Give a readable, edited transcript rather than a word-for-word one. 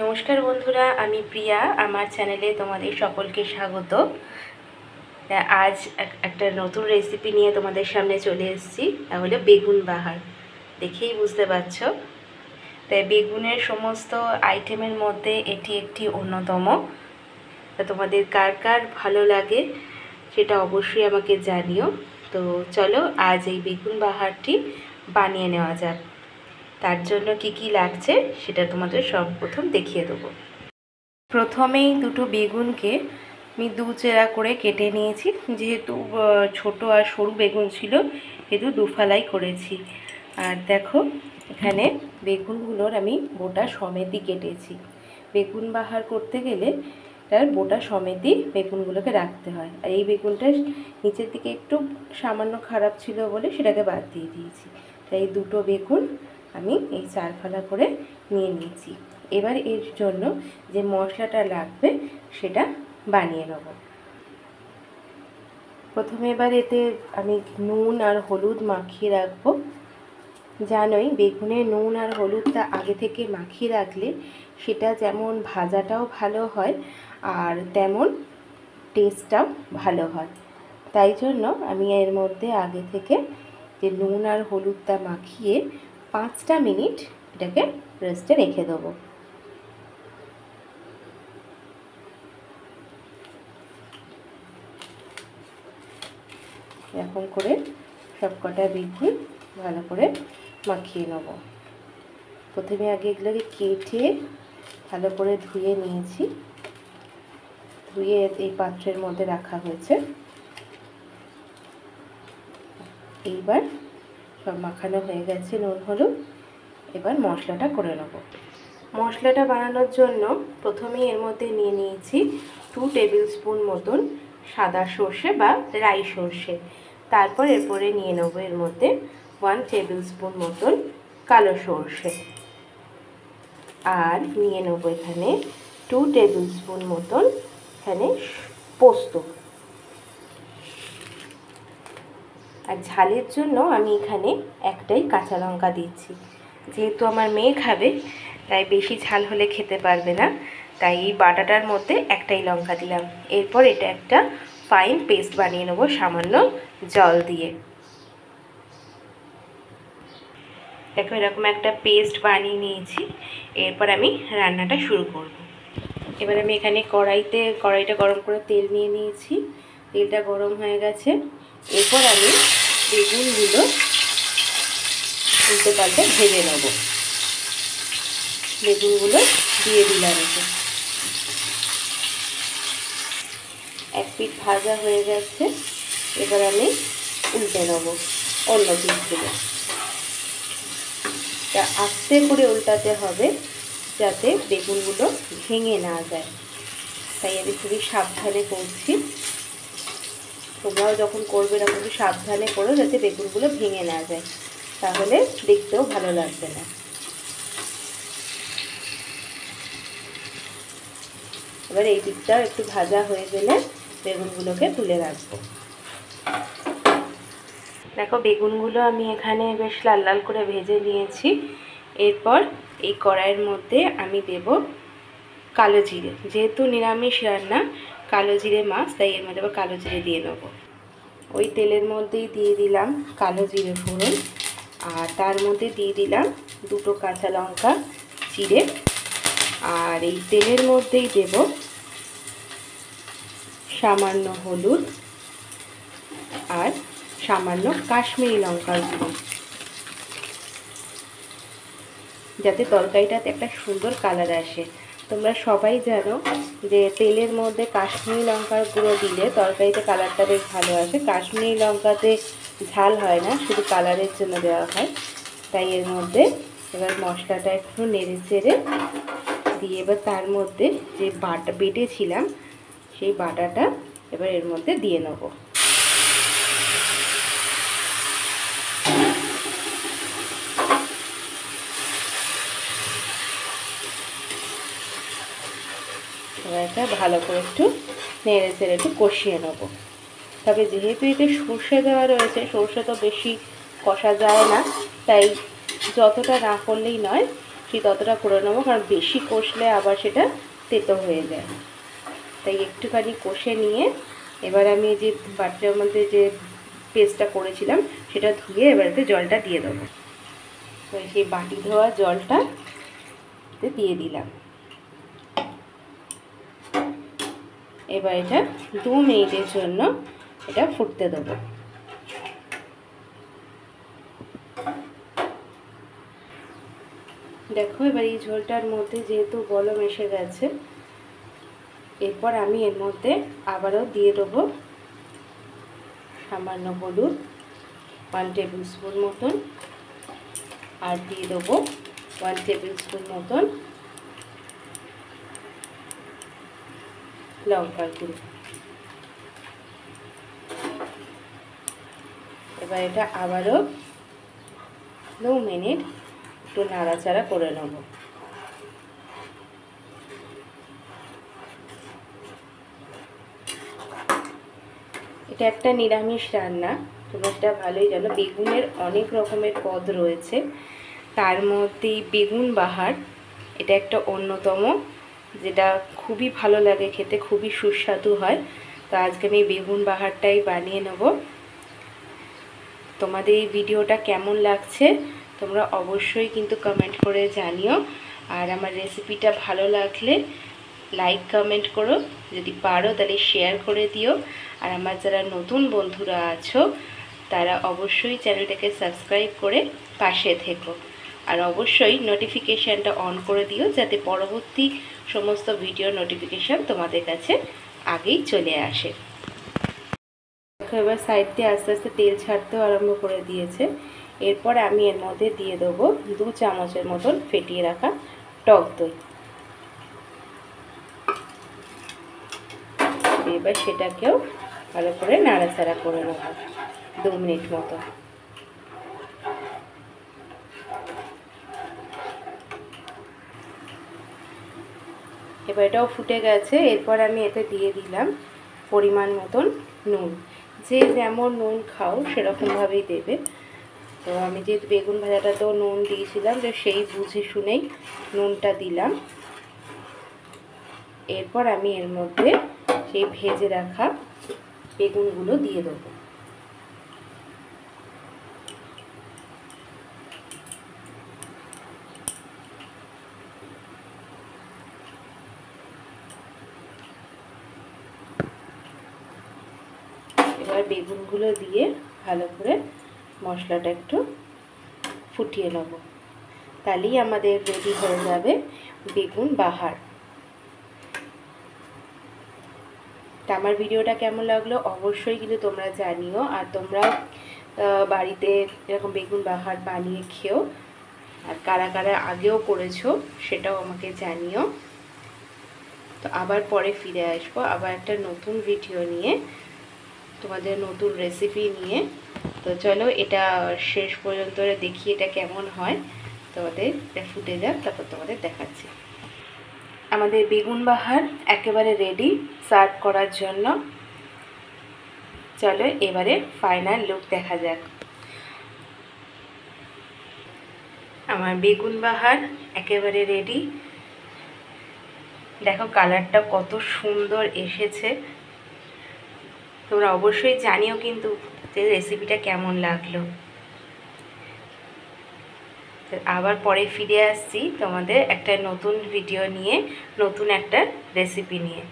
নমস্কার বন্ধুরা, আমি প্রিয়া। আমার চ্যানেলে তোমাদের সকলকে স্বাগত। আজ একটা নতুন রেসিপি নিয়ে তোমাদের সামনে চলে এসেছি। তা হলো বেগুন বাহার। দেখেই বুঝতে পারছো। তাই বেগুনের সমস্ত আইটেমের মধ্যে এটি একটি অন্যতম। তা তোমাদের কার কার ভালো লাগে সেটা অবশ্যই আমাকে জানিও। তো চলো আজ এই বেগুন বাহারটি বানিয়ে নেওয়া যাক। তার জন্য কি কি লাগছে সেটা তোমাদের সর্বপ্রথম দেখিয়ে দেবো। প্রথমেই দুটো বেগুনকে আমি দু চেরা করে কেটে নিয়েছি। যেহেতু ছোট আর সরু বেগুন ছিল সেহেতু দুফালাই করেছি। আর দেখো এখানে বেগুনগুলোর আমি বোটা সমেতই কেটেছি। বেগুন বাহার করতে গেলে তার বোটা সমেতই বেগুনগুলোকে রাখতে হয়। আর এই বেগুনটা নিচের দিকে একটু সামান্য খারাপ ছিল বলে সেটাকে বাদ দিয়ে দিয়েছি। তাই দুটো বেগুন আমি এই চার ফালা করে নিয়ে নিয়েছি। এবার এর জন্য যে মশলাটা লাগবে সেটা বানিয়ে নেব। প্রথমে এবার এতে আমি নুন আর হলুদ মাখিয়ে রাখবো। জানোই বেগুনে নুন আর হলুদটা আগে থেকে মাখিয়ে রাখলে সেটা যেমন ভাজাটাও ভালো হয় আর তেমন টেস্টটাও ভালো হয়। তাই জন্য আমি এর মধ্যে আগে থেকে যে নুন আর হলুদটা মাখিয়ে 5টা মিনিট এটাকে রেস্টে রেখে দেবো। এরকম করে সব কটা বেগুন ভালো করে মাখিয়ে নেব। প্রথমে আগে এগুলোকে কেটে ভালো করে ধুয়ে নিয়েছি। ধুয়ে এই পাত্রের মধ্যে রাখা হয়েছে। এইবার সব মাখানো হয়ে গেছে নুন হলুদ। এবার মশলাটা করে নেব। মশলাটা বানানোর জন্য প্রথমেই এর মধ্যে নিয়ে নিয়েছি 2 টেবিল স্পুন মতন সাদা সর্ষে বা রাই সর্ষে। তারপর এরপরে নিয়ে নেব এর মধ্যে 1 টেবিল স্পুন মতন কালো সর্ষে। আর নিয়ে নেব এখানে 2 টেবিল স্পুন মতন এখানে পোস্ত। আর ঝালের জন্য আমি এখানে একটাই কাঁচা লঙ্কা দিচ্ছি। যেহেতু আমার মেয়ে খাবে তাই বেশি ঝাল হলে খেতে পারবে না, তাই এই বাটাটার মধ্যে একটাই লঙ্কা দিলাম। এরপর এটা একটা ফাইন পেস্ট বানিয়ে নেব সামান্য জল দিয়ে। দেখো এরকম একটা পেস্ট বানিয়ে নিয়েছি। এরপর আমি রান্নাটা শুরু করব। এবার আমি এখানে কড়াইটা গরম করে তেল নিয়ে নিয়েছি। তেলটা গরম হয়ে গেছে। এরপর আমি বেগুনগুলো উল্টে পাল্টে ভেজে নেব। বেগুনগুলো দিয়ে দিলাম। এক পিঠ ভাজা হয়ে গেছে। এবার আমি উল্টে নেব অন্য পিঠগুলো। তা আস্তে করে উল্টাতে হবে যাতে বেগুনগুলো ভেঙে না যায়। তাই আমি খুবই সাবধানে করছি। তোমরাও যখন করবে এরকম একটু সাবধানে করো যাতে বেগুনগুলো ভেঙে না যায়, তাহলে দেখতেও ভালো লাগবে না। এবার এই দিকটা একটু ভাজা হয়ে গেলে বেগুনগুলোকে তুলে রাখবো। দেখো বেগুনগুলো আমি এখানে বেশ লাল লাল করে ভেজে নিয়েছি। এরপর এই কড়াইয়ের মধ্যে আমি দেব কালো জিরে। যেহেতু নিরামিষ রান্না, কালো জিরে মাছ, তাই এর মধ্যে আবার কালো জিরে দিয়ে নেবো। ওই তেলের মধ্যেই দিয়ে দিলাম কালো জিরে ফোড়ন। আর তার মধ্যে দিয়ে দিলাম দুটো কাঁচা লঙ্কা চিড়ে। আর এই তেলের মধ্যেই দেব সামান্য হলুদ আর সামান্য কাশ্মীরি লঙ্কার গুঁড়ো, যাতে তরকারিটাতে একটা সুন্দর কালার আসে। তোমরা সবাই জানো যে তেলের মধ্যে কাশ্মীরি লঙ্কার গুঁড়ো দিলে তরকারিতে কালারটা বেশ ভালো আসে। কাশ্মীরি লঙ্কাতে ঝাল হয় না, শুধু কালারের জন্য দেওয়া হয়। তাই এর মধ্যে এবার মশলাটা একটু নেড়ে চেড়ে দিয়ে এবার তার মধ্যে যে বেটেছিলাম সেই বাটাটা এবার এর মধ্যে দিয়ে নেব। এবার এটা ভালো করে একটু নেড়ে চেড়ে একটু কষিয়ে নেব। তবে যেহেতু এতে সর্ষে দেওয়া রয়েছে, সর্ষে তো বেশি কষা যায় না, তাই যতটা না করলেই নয় ঠিক ততটা করে নেবো, কারণ বেশি কষলে আবার সেটা তেতো হয়ে যায়। তাই একটুখানি কষে নিয়ে এবার আমি যে বাটিটার মধ্যে যে পেস্টটা করেছিলাম সেটা ধুয়ে এবার এতে জলটা দিয়ে দেবো। তো সেই বাটি ধোয়া জলটা দিয়ে দিলাম। এবার এটা 2 মিনিটের জন্য এটা ফুটতে দেবো। দেখো এবার এই ঝোলটার মধ্যে যেহেতু বলম এসে গেছে, এরপর আমি এর মধ্যে আবারও দিয়ে দেবো সামান্য হলুদ 1 টেবিল স্পুন মতন, আর দিয়ে দেবো 1 টেবিল স্পুন মতন লঙ্কার গুঁড়ো। এবার এটা আবারও 2 মিনিট একটু নাড়াচাড়া করে নেব। এটা একটা নিরামিষ রান্না, তোমরা এটা ভালোই জানো। বেগুনের অনেক রকমের পদ রয়েছে, তার মধ্যে বেগুন বাহার এটা একটা অন্যতম, যেটা খুবই ভালো লাগে খেতে, খুবই সুস্বাদু হয়। তো আজকে আমি বেগুন বাহারটাই বানিয়ে নেব। তোমাদের এই ভিডিওটা কেমন লাগছে তোমরা অবশ্যই কিন্তু কমেন্ট করে জানিও। আর আমার রেসিপিটা ভালো লাগলে লাইক কমেন্ট করো, যদি পারো তাহলে শেয়ার করে দিও। আর আমার যারা নতুন বন্ধুরা আছো তারা অবশ্যই চ্যানেলটাকে সাবস্ক্রাইব করে পাশে থেকো। আর অবশ্যই নোটিফিকেশানটা অন করে দিও, যাতে পরবর্তী সমস্ত ভিডিও নোটিফিকেশান তোমাদের কাছে আগেই চলে আসে। এবার সাইড দিয়ে আস্তে আস্তে তেল ছাড়তেও আরম্ভ করে দিয়েছে। এরপর আমি এর মধ্যে দিয়ে দেবো 2 চামচের মতন ফেটিয়ে রাখা টক দই। এবার সেটাকেও ভালো করে নাড়াচাড়া করে নেব 2 মিনিট মতো। এবার এটাও ফুটে গেছে। এরপর আমি এতে দিয়ে দিলাম পরিমাণ মতন নুন। যে যেমন নুন খাও সেরকমভাবেই দেবে। তো আমি যেহেতু বেগুন ভাজাটাতেও নুন দিয়েছিলাম, তো সেই বুঝে শুনেই নুনটা দিলাম। এরপর আমি এর মধ্যে সেই ভেজে রাখা বেগুনগুলো দিয়ে দেবো। এবার বেগুনগুলো দিয়ে ভালো করে মশলাটা একটু ফুটিয়ে নেব, তাহলেই আমাদের রেডি হয়ে যাবে বেগুন বাহার। তা আমার ভিডিওটা কেমন লাগলো অবশ্যই কিন্তু তোমরা জানিও। আর তোমরা বাড়িতে এরকম বেগুন বাহার বানিয়ে খেও। আর কারা কারা আগেও করেছো সেটাও আমাকে জানিও। তো আবার পরে ফিরে আসবো আবার একটা নতুন ভিডিও নিয়ে, তোমাদের নতুন রেসিপি নিয়ে। তো চলো এটা শেষ পর্যন্ত দেখি এটা কেমন হয়। তোমাদের এটা ফুটে যাক, তারপর তোমাদের দেখাচ্ছি। আমাদের বেগুন বাহার একেবারে রেডি সার্ভ করার জন্য। চলো এবারে ফাইনাল লুক দেখা যাক। আমার বেগুন বাহার একেবারে রেডি। দেখো কালারটা কত সুন্দর এসেছে। তোমরা অবশ্যই জানিও কিন্তু যে রেসিপিটা কেমন লাগলো। আবার পরে ফিরে আসছি তোমাদের একটা নতুন ভিডিও নিয়ে, নতুন একটা রেসিপি নিয়ে।